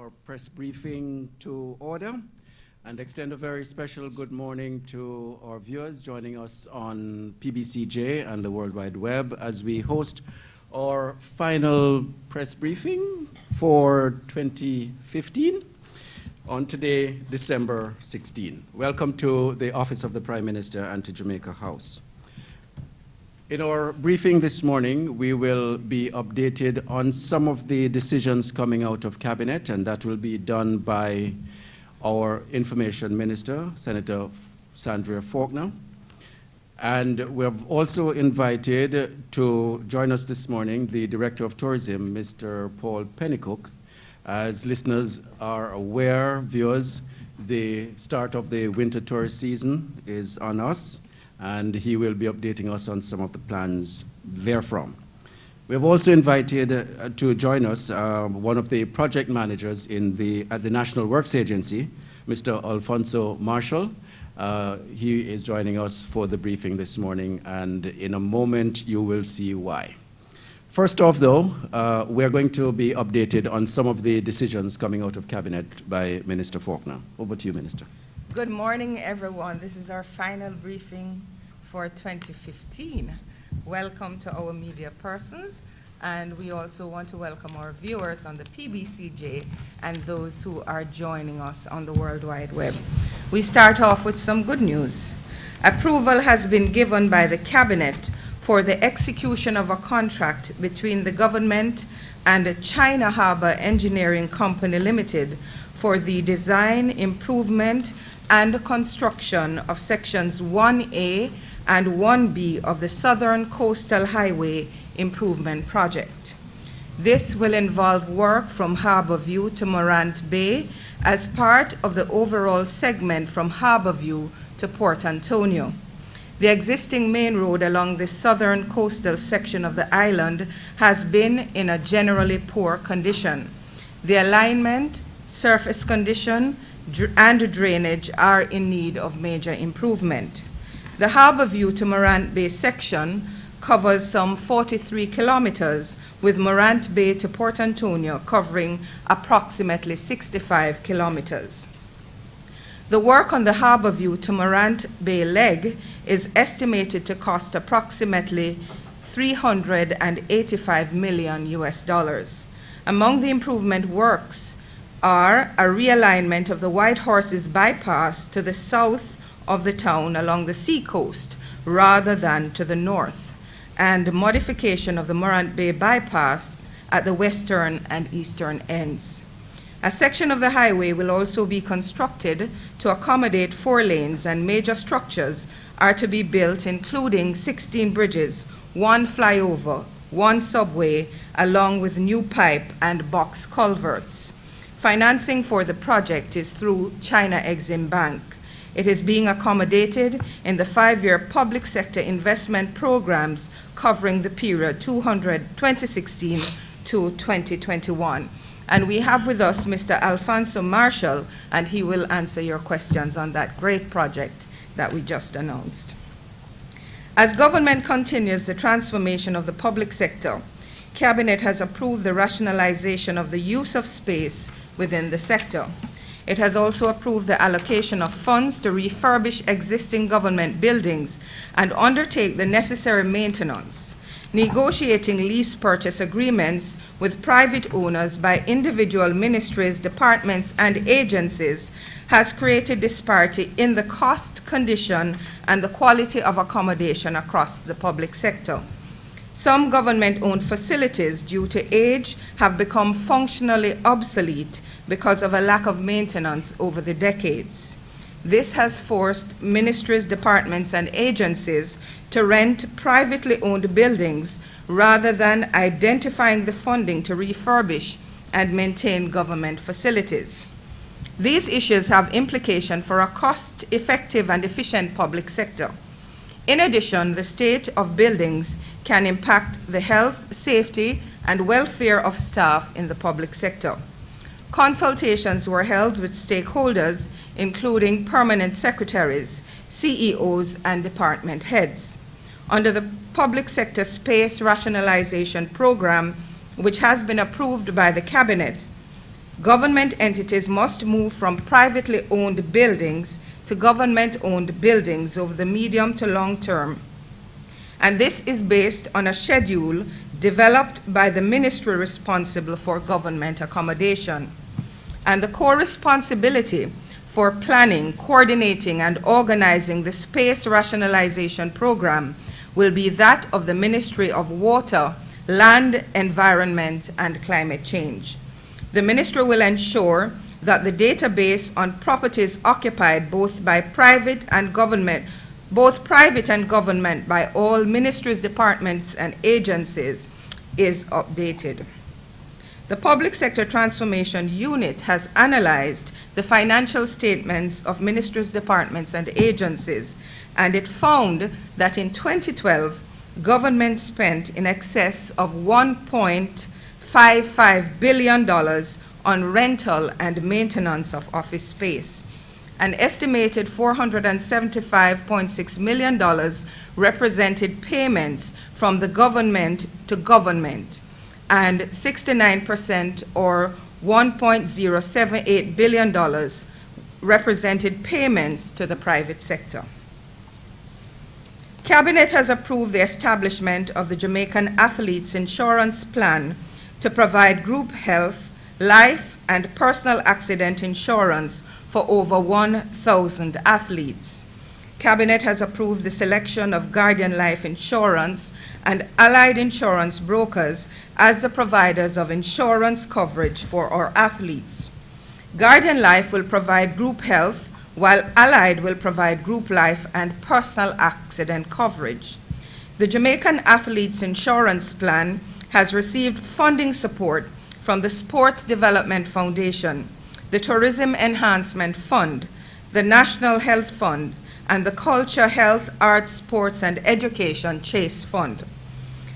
our press briefing to order and extend a very special good morning to our viewers joining us on PBCJ and the World Wide Web as we host our final press briefing for 2015 on today, December 16. Welcome to the Office of the Prime Minister and to Jamaica House. In our briefing this morning, we will be updated on some of the decisions coming out of Cabinet, and that will be done by our Information Minister, Senator Sandra Faulkner. And we have also invited to join us this morning the Director of Tourism, Mr. Paul Pennycook. As listeners are aware, viewers, the start of the winter tourist season is on us, and he will be updating us on some of the plans therefrom. We have also invited to join us one of the project managers at the National Works Agency, Mr. Alfonso Marshall. He is joining us for the briefing this morning, and in a moment you will see why. First off, though, we're going to be updated on some of the decisions coming out of Cabinet by Minister Faulkner. Over to you, Minister. Good morning, everyone. This is our final briefing for 2015. Welcome to our media persons, and we also want to welcome our viewers on the PBCJ and those who are joining us on the World Wide Web. We start off with some good news. Approval has been given by the Cabinet for the execution of a contract between the government and China Harbour Engineering Company Limited for the design, improvement, and construction of sections 1A and 1B of the Southern Coastal Highway Improvement Project. This will involve work from Harbour View to Morant Bay as part of the overall segment from Harbour View to Port Antonio. The existing main road along the southern coastal section of the island has been in a generally poor condition. The alignment, surface condition, and drainage are in need of major improvement. The Harbour View to Morant Bay section covers some 43 kilometers, with Morant Bay to Port Antonio covering approximately 65 kilometers. The work on the Harbour View to Morant Bay leg is estimated to cost approximately $385 million US. Among the improvement works are a realignment of the White Horses bypass to the south of the town along the seacoast rather than to the north, and modification of the Morant Bay bypass at the western and eastern ends. A section of the highway will also be constructed to accommodate 4 lanes, and major structures are to be built, including 16 bridges, 1 flyover, 1 subway, along with new pipe and box culverts. Financing for the project is through China Exim Bank. It is being accommodated in the 5-year public sector investment programs covering the period 2016 to 2021. And we have with us Mr. Alfonso Marshall, and he will answer your questions on that great project that we just announced. As government continues the transformation of the public sector, Cabinet has approved the rationalization of the use of space within the sector. It has also approved the allocation of funds to refurbish existing government buildings and undertake the necessary maintenance. Negotiating lease purchase agreements with private owners by individual ministries, departments, and agencies has created disparity in the cost, condition, and the quality of accommodation across the public sector. Some government-owned facilities, due to age, have become functionally obsolete because of a lack of maintenance over the decades. This has forced ministries, departments, and agencies to rent privately owned buildings rather than identifying the funding to refurbish and maintain government facilities. These issues have implication for a cost-effective and efficient public sector. In addition, the state of buildings can impact the health, safety, and welfare of staff in the public sector. Consultations were held with stakeholders, including permanent secretaries, CEOs, and department heads. Under the Public Sector Space Rationalization Program, which has been approved by the Cabinet, Government entities must move from privately owned buildings to government-owned buildings over the medium to long term. And this is based on a schedule developed by the ministry responsible for government accommodation. And the core responsibility for planning, coordinating, and organizing the space rationalization program will be that of the Ministry of Water, Land, Environment, and Climate Change. The ministry will ensure that the database on properties occupied both private and government by all ministries, departments, and agencies is updated. The Public Sector Transformation Unit has analyzed the financial statements of ministries, departments, and agencies, and it found that in 2012, government spent in excess of $1.55 billion on rental and maintenance of office space. An estimated $475.6 million represented payments from the government to government, and 69%, or $1.078 billion, represented payments to the private sector. Cabinet has approved the establishment of the Jamaican Athletes Insurance Plan to provide group health, life, and personal accident insurance for over 1,000 athletes. Cabinet has approved the selection of Guardian Life Insurance and allied insurance brokers as the providers of insurance coverage for our athletes. Guardian Life will provide group health, while Allied will provide group life and personal accident coverage. The Jamaican Athletes Insurance Plan has received funding support from the Sports Development Foundation, the Tourism Enhancement Fund, the National Health Fund, and the Culture, Health, Arts, Sports, and Education Chase Fund.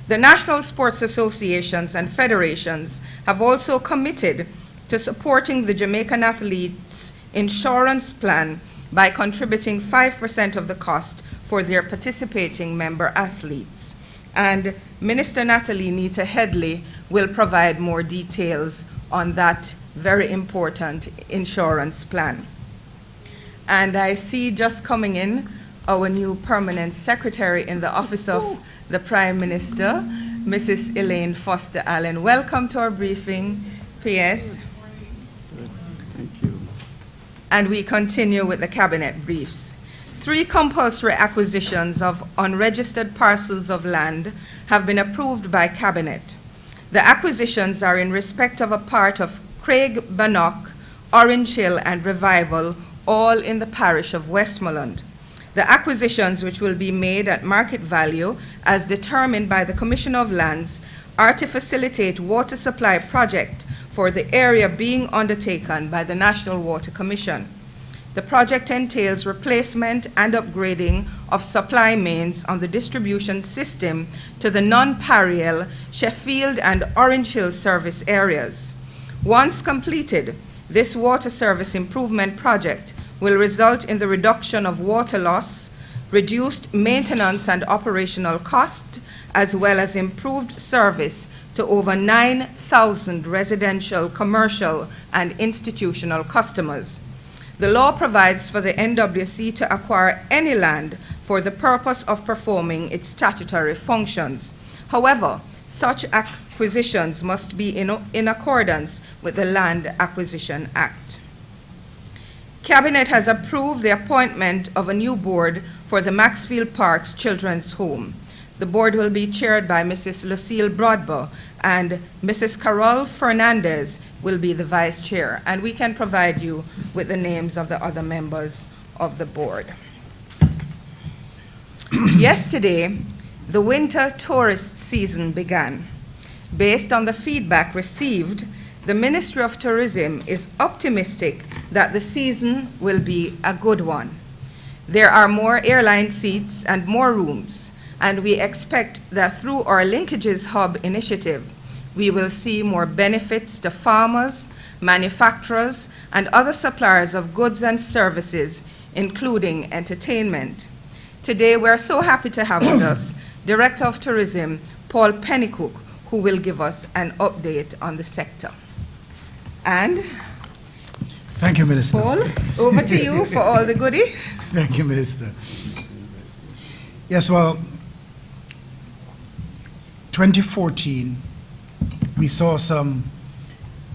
The National Sports Associations and Federations have also committed to supporting the Jamaican Athletes Insurance Plan by contributing 5% of the cost for their participating member athletes. And Minister Natalie Nita Headley will provide more details on that very important insurance plan. And I see just coming in our new permanent secretary in the office of the Prime Minister, Mrs. Elaine Foster Allen. Welcome to our briefing, PS. Thank you. And we continue with the cabinet briefs. 3 compulsory acquisitions of unregistered parcels of land have been approved by cabinet. The acquisitions are in respect of a part of Craig Bannock, Orange Hill, and Revival, all in the parish of Westmoreland. The acquisitions, which will be made at market value as determined by the Commission of Lands, are to facilitate water supply project for the area being undertaken by the National Water Commission. The project entails replacement and upgrading of supply mains on the distribution system to the non-Pariel, Sheffield, and Orange Hill service areas. Once completed, this water service improvement project will result in the reduction of water loss, reduced maintenance and operational cost, as well as improved service to over 9,000 residential, commercial, and institutional customers. The law provides for the NWC to acquire any land for the purpose of performing its statutory functions. However, such acquisitions must be in accordance with the Land Acquisition Act. Cabinet has approved the appointment of a new board for the Maxfield Parks Children's Home. The board will be chaired by Mrs. Lucille Broadbow, and Mrs. Carol Fernandez will be the vice chair. And we can provide you with the names of the other members of the board. Yesterday, the winter tourist season began. Based on the feedback received, the Ministry of Tourism is optimistic that the season will be a good one. There are more airline seats and more rooms, and we expect that through our Linkages Hub initiative, we will see more benefits to farmers, manufacturers, and other suppliers of goods and services, including entertainment. Today, we're so happy to have with us Director of Tourism, Paul Pennycook, who will give us an update on the sector. And Thank you, Minister. Paul, over to you for all the goodie. Thank you, Minister. Yes, well, 2014, we saw some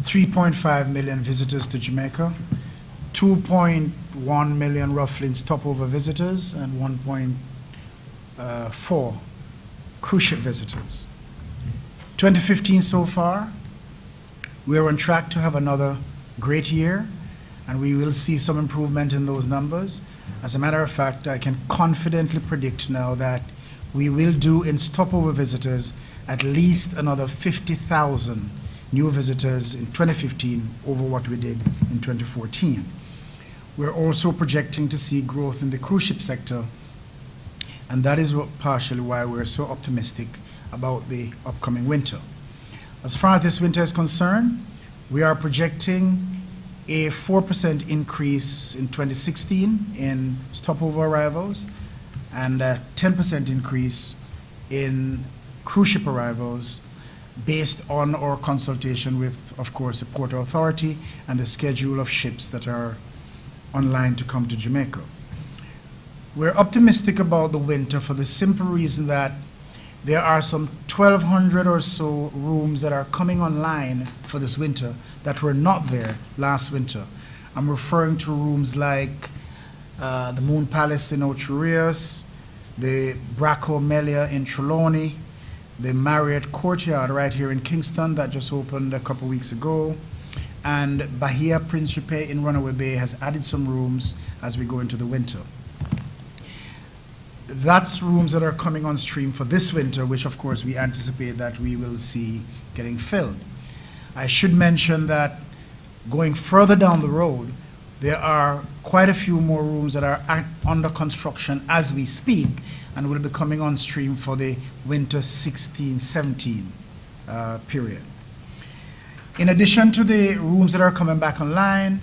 3.5 million visitors to Jamaica, 2.1 million roughly in stopover visitors, and 1.4 cruise ship visitors. 2015 so far, we're on track to have another great year, and we will see some improvement in those numbers. As a matter of fact, I can confidently predict now that we will do in stopover visitors at least another 50,000 new visitors in 2015 over what we did in 2014. We're also projecting to see growth in the cruise ship sector, and that is partially why we're so optimistic about the upcoming winter. As far as this winter is concerned, we are projecting a 4% increase in 2016 in stopover arrivals and a 10% increase in cruise ship arrivals based on our consultation with, of course, the Port Authority and the schedule of ships that are online to come to Jamaica. We're optimistic about the winter for the simple reason that there are some 1,200 or so rooms that are coming online for this winter that were not there last winter. I'm referring to rooms like the Moon Palace in Ocho Rios, the Braco Melia in Trelawney, the Marriott Courtyard right here in Kingston that just opened a couple weeks ago, and Bahia Principe in Runaway Bay has added some rooms as we go into the winter. That's rooms that are coming on stream for this winter, which of course we anticipate that we will see getting filled. I should mention that going further down the road, there are quite a few more rooms that are under construction as we speak and will be coming on stream for the winter 16-17 period. In addition to the rooms that are coming back online,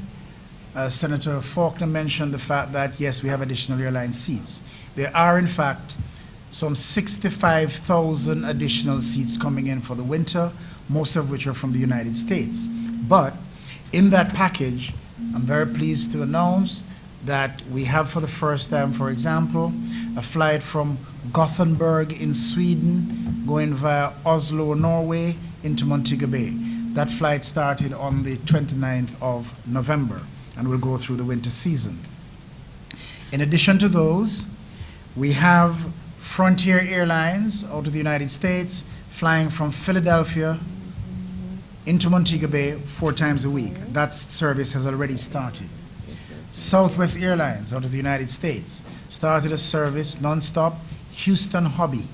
Senator Faulkner mentioned the fact that, yes, we have additional airline seats. There are, in fact, some 65,000 additional seats coming in for the winter, most of which are from the United States. But in that package, I'm very pleased to announce that we have for the first time, for example, a flight from Gothenburg in Sweden going via Oslo, Norway into Montego Bay. That flight started on the 29th of November and will go through the winter season. In addition to those, we have Frontier Airlines out of the United States flying from Philadelphia into Montego Bay 4 times a week. That service has already started. Southwest Airlines out of the United States started a service nonstop Houston Hobby,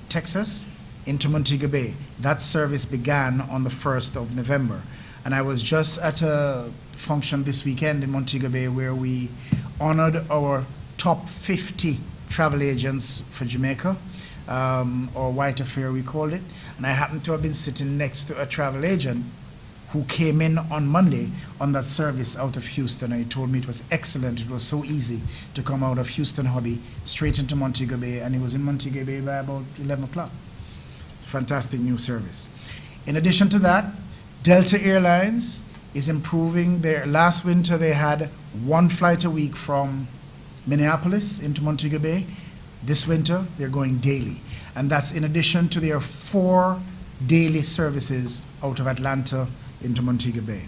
Texas into Montego Bay. That service began on the 1st of November. And I was just at a function this weekend in Montego Bay where we honored our top 50 travel agents for Jamaica, or White Affair we called it. And I happened to have been sitting next to a travel agent who came in on Monday on that service out of Houston, and he told me it was excellent. It was so easy to come out of Houston Hobby straight into Montego Bay, and he was in Montego Bay by about 11 o'clock. Fantastic new service. In addition to that, Delta Airlines is improving. Their last winter they had 1 flight a week from Minneapolis into Montego Bay. This winter they're going daily, and that's in addition to their 4 daily services out of Atlanta into Montego Bay.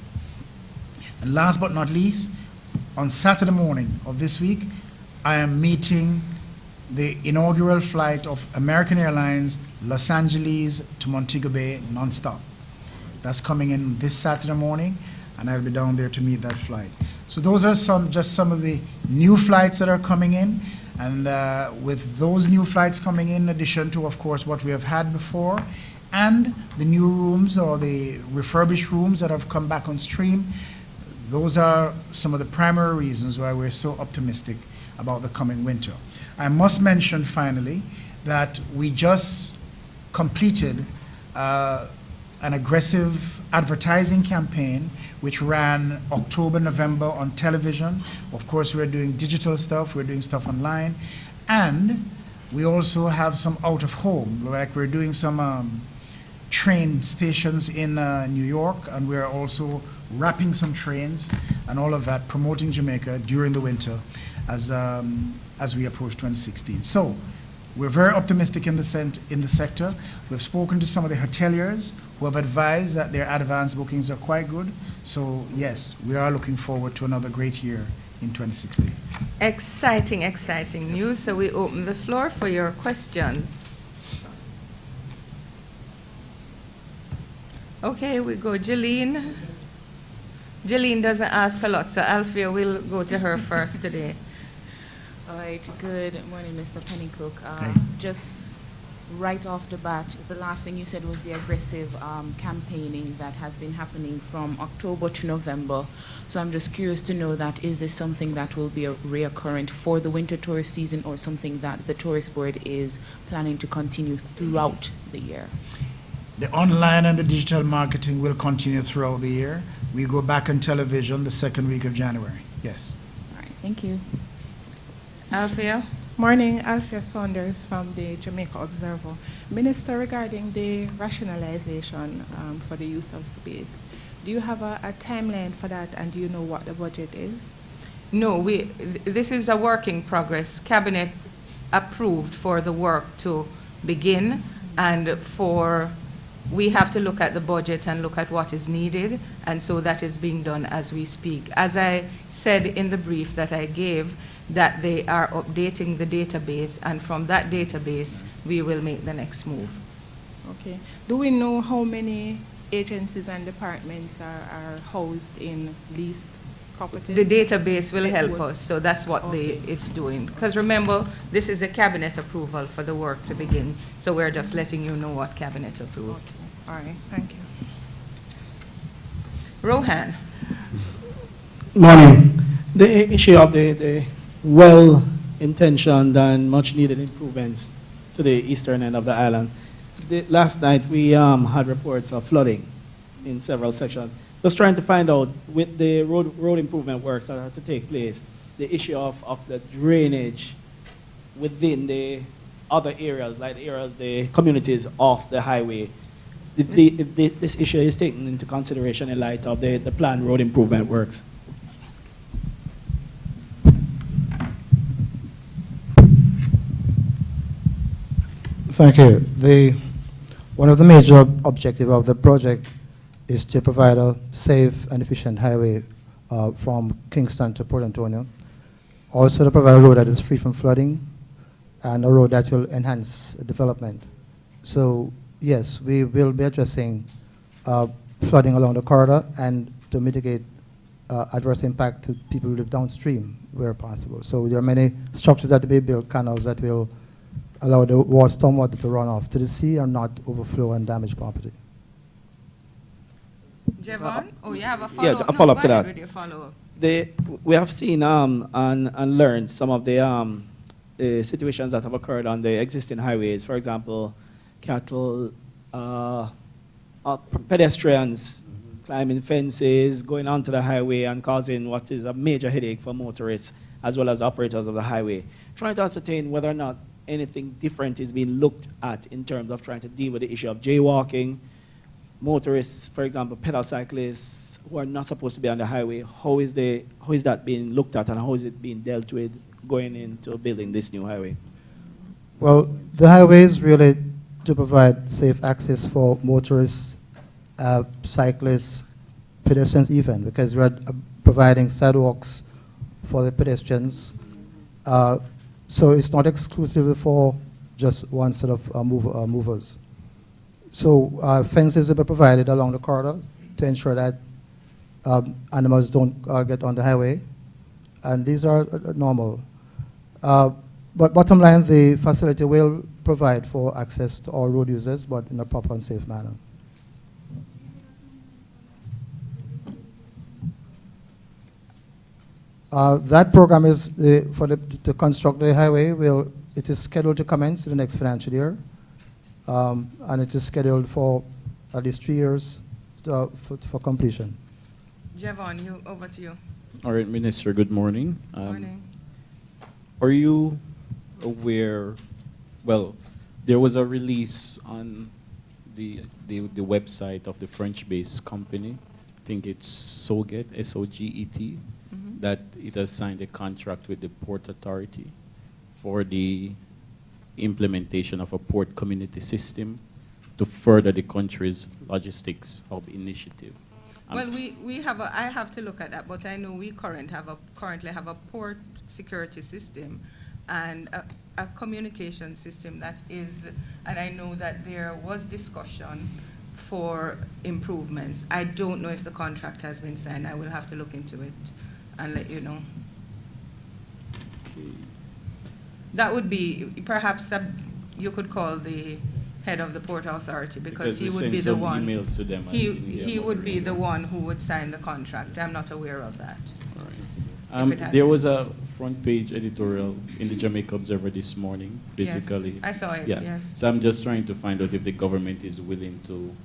And last but not least, on Saturday morning of this week, I am meeting the inaugural flight of American Airlines Los Angeles to Montego Bay nonstop. That's coming in this Saturday morning, and I'll be down there to meet that flight. So those are just some of the new flights that are coming in, and with those new flights coming in addition to, of course, what we have had before, and the new rooms or the refurbished rooms that have come back on stream, those are some of the primary reasons why we're so optimistic about the coming winter. I must mention finally that we just completed an aggressive advertising campaign which ran October, November on television. Of course, we're doing digital stuff, we're doing stuff online, and we also have some out of home, like we're doing some train stations in New York, and we are also wrapping some trains and all of that, promoting Jamaica during the winter as we approach 2016. So we're very optimistic in the sector. We've spoken to some of the hoteliers who have advised that their advance bookings are quite good. So yes, we are looking forward to another great year in 2016. Exciting, exciting news. So we open the floor for your questions. Okay, we go Jeline. Jeline doesn't ask a lot, so Alfia will go to her first today. All right, good morning, Mr. Pennycook. Hey. Just right off the bat, the last thing you said was the aggressive campaigning that has been happening from October to November. So I'm just curious to know that is this something that will be a reoccurrent for the winter tourist season or something that the tourist board is planning to continue throughout the year? The online and the digital marketing will continue throughout the year. We go back on television the second week of January. Yes. All right, thank you. Alfia? Morning, Alfia Saunders from the Jamaica Observer. Minister, regarding the rationalization for the use of space, do you have a timeline for that, and do you know what the budget is? No, this is a work in progress. Cabinet approved for the work to begin, and we have to look at the budget and look at what is needed, and so that is being done as we speak. As I said in the brief that I gave, that they are updating the database, and from that database, we will make the next move. Okay. Do we know how many agencies and departments are housed in leased properties? The database will help us, so that's what it's doing. Because remember, this is a cabinet approval for the work to begin, so we're just letting you know what cabinet approved. Okay. All right, thank you. Rohan? Morning. The issue of the well-intentioned and much-needed improvements to the eastern end of the island. Last night we had reports of flooding in several sections. Just trying to find out, with the road improvement works that have to take place, the issue of the drainage within the other areas, like the communities off the highway. If this issue is taken into consideration in light of the planned road improvement works. Thank you. One of the major objectives of the project is to provide a safe and efficient highway from Kingston to Port Antonio. Also to provide a road that is free from flooding and a road that will enhance development. So yes, we will be addressing flooding along the corridor and to mitigate adverse impact to people who live downstream where possible. So there are many structures that will be built, canals that will allow the stormwater to run off to the sea and not overflow and damage property. Javon? Oh, you have a follow-up? Yeah, a follow-up to that. With your follow-up. We have seen and learned some of the situations that have occurred on the existing highways. For example, cattle, pedestrians climbing fences, going onto the highway and causing what is a major headache for motorists as well as operators of the highway. Trying to ascertain whether or not anything different is being looked at in terms of trying to deal with the issue of jaywalking, motorists, for example, pedal cyclists who are not supposed to be on the highway. How is that being looked at, and how is it being dealt with going into building this new highway? Well, the highway is really to provide safe access for motorists, cyclists, pedestrians even, because we're providing sidewalks for the pedestrians. So it's not exclusively for just one set of movers. So fences will be provided along the corridor to ensure that animals don't get on the highway. And these are normal. But bottom line, the facility will provide for access to all road users, but in a proper and safe manner. That program is to construct the highway. It is scheduled to commence in the next financial year, and it is scheduled for at least 3 years for completion. Javon, over to you. All right, Minister, good morning. Morning. Are you aware, well, there was a release on the website of the French-based company. I think it's Soget, S-O-G-E-T, that it has signed a contract with the Port Authority for the implementation of a port community system to further the country's logistics hub initiative. Well, we have a, I have to look at that, but I know we currently have a port security system and a communication system that is, and I know that there was discussion for improvements. I don't know if the contract has been signed. I will have to look into it and let you know. Okay. That would be perhaps you could call the head of the Port Authority because he we would sent be the some one. emails to them. He would be the one who would sign the contract. I'm not aware of that. All right. There was a front page editorial in the Jamaica Observer this morning, basically. Yes, I saw it, Yeah. yes. So I'm just trying to find out if the government is willing to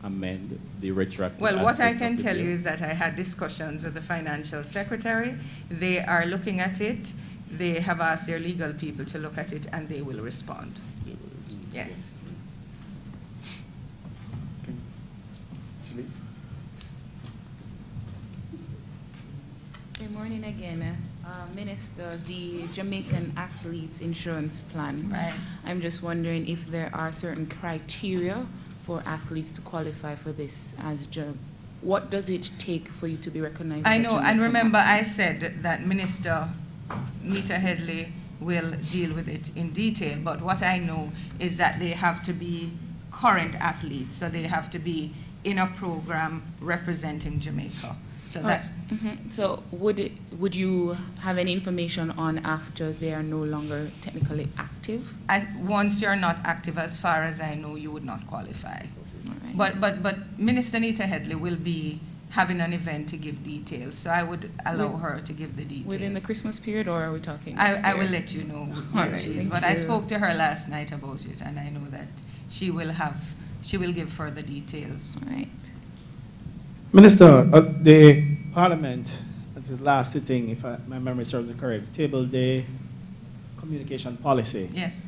amend the retroactive. Well, what I aspect can of the tell bill. you is that I had discussions with the financial secretary. They are looking at it. They have asked their legal people to look at it, and they will respond. Yes. Good morning again. Minister, the Jamaican Athletes Insurance Plan. Right. I'm just wondering if there are certain criteria for athletes to qualify for this what does it take for you to be recognized? I as a know, and Jamaican remember I athlete? said that Minister Nita Headley will deal with it in detail, but what I know is that they have to be current athletes, so they have to be in a program representing Jamaica. So Oh, that, So would you have any information on after they are no longer technically active? once you're not active, as far as I know, you would not qualify. All right. But Minister Nita Headley will be having an event to give details, so I would allow her to give the details. Within the Christmas period, or are we talking next I will year? let you know All where right, she is, thank but I you. spoke to her last night about it, and I know that she will give further details. All right. Minister, the Parliament, at the last sitting, if my memory serves me correct, tabled the communication policy. Yes.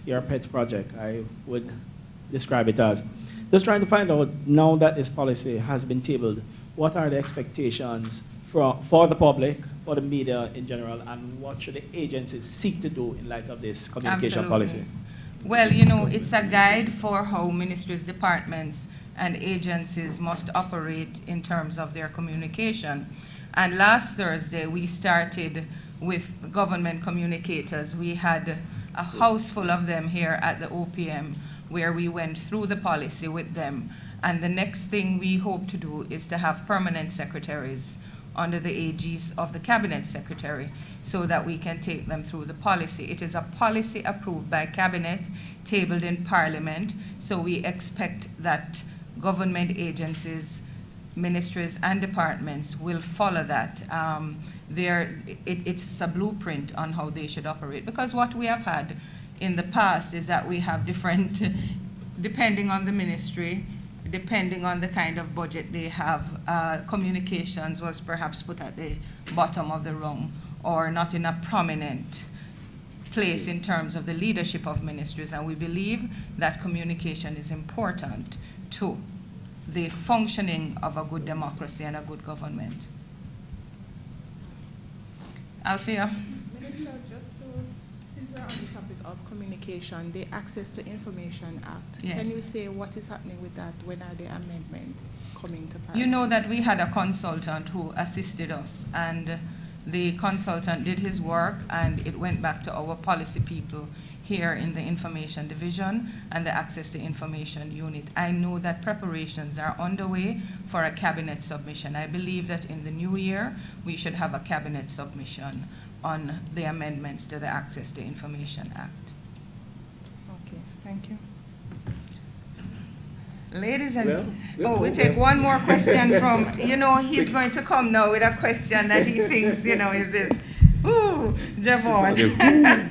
Your pet project, I would describe it as. Just trying to find out, now that this policy has been tabled, what are the expectations for the public, for the media in general, and what should the agencies seek to do in light of this communication Absolutely. policy? Well, you know, it's a guide for how ministries, departments, and agencies must operate in terms of their communication. And last Thursday, we started with government communicators. We had a house full of them here at the OPM where we went through the policy with them. And the next thing we hope to do is to have permanent secretaries under the aegis of the cabinet secretary so that we can take them through the policy. It is a policy approved by cabinet, tabled in parliament, so we expect that government agencies, ministries, and departments will follow that. It's a blueprint on how they should operate, because what we have had in the past is that we have different, depending on the ministry, depending on the kind of budget they have, communications was perhaps put at the bottom of the rung or not in a prominent place in terms of the leadership of ministries, and we believe that communication is important to the functioning of a good democracy and a good government. Althea? Minister, since we're on the topic of communication, the Access to Information Act, Yes. can you say what is happening with that? When are the amendments coming to pass? You know that we had a consultant who assisted us, and the consultant did his work, and it went back to our policy people here in the Information Division and the Access to Information Unit. I know that preparations are underway for a cabinet submission. I believe that in the new year, we should have a cabinet submission on the amendments to the Access to Information Act. Okay, thank you. Ladies and, Well, we take one more question from, he's going to come now with a question that he thinks, is this. Ooh, Javon.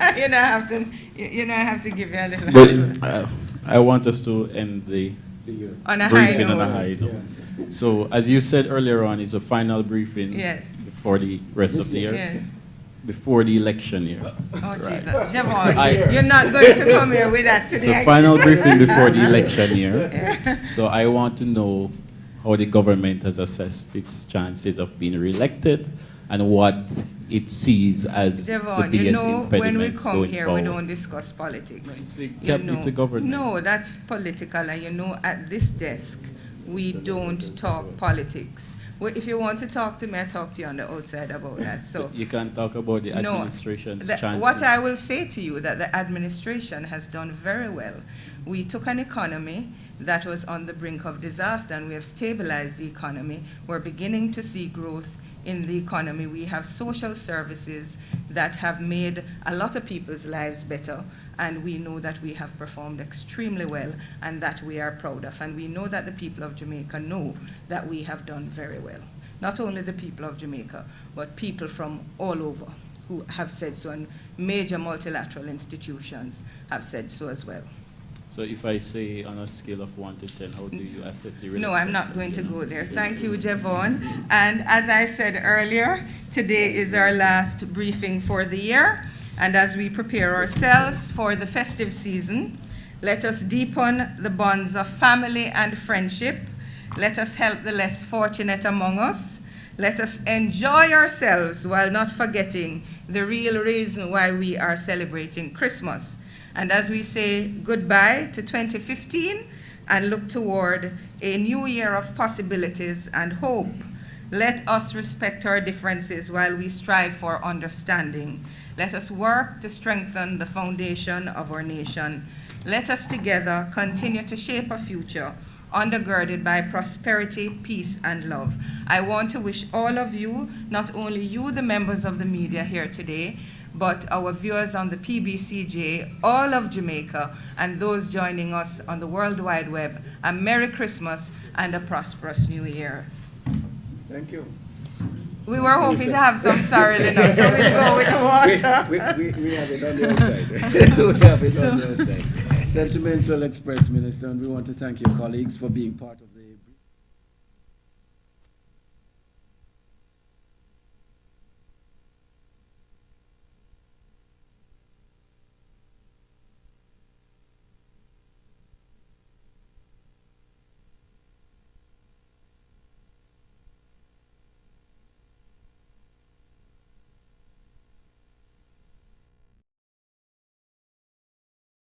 I have to give you a little answer. But I want us to end the On a high briefing on a note. high note. So, as you said earlier on, it's a final briefing Yes. for the rest of the year. Yeah. before the election year. Oh, Right. Jesus. Javon, you're not going to come here with that today. So final briefing before the election year. So I want to know how the government has assessed its chances of being re-elected and what it sees as Javon, the you biggest know, when we impediments come going here, forward. we don't discuss politics. It's a You know, it's a government. No, that's political, and you know, at this desk, we don't talk politics. Well, if you want to talk to me, I talk to you on the outside about that. So You can't talk about the no, administration's the- chances. what I will say to you that the administration has done very well. We took an economy that was on the brink of disaster, and we have stabilized the economy. We're beginning to see growth in the economy. We have social services that have made a lot of people's lives better, and we know that we have performed extremely well and that we are proud of. And we know that the people of Jamaica know that we have done very well. Not only the people of Jamaica, but people from all over who have said so, and major multilateral institutions have said so as well. So if I say on a scale of 1 to 10, how do you assess the No, I'm not relationship? going to go there. Thank you, Javon. And as I said earlier, today is our last briefing for the year. And as we prepare ourselves for the festive season, let us deepen the bonds of family and friendship. Let us help the less fortunate among us. Let us enjoy ourselves while not forgetting the real reason why we are celebrating Christmas. And as we say goodbye to 2015 and look toward a new year of possibilities and hope, let us respect our differences while we strive for understanding. Let us work to strengthen the foundation of our nation. Let us together continue to shape a future undergirded by prosperity, peace, and love. I want to wish all of you, not only you, the members of the media here today, but our viewers on the PBCJ, all of Jamaica, and those joining us on the World Wide Web, a Merry Christmas and a prosperous New Year. Thank you. We were hoping to have some sorrel in us, so we'll go with the water. We have it on the outside. We have it on the outside. Sentiments well expressed, Minister, and we want to thank your colleagues for being part of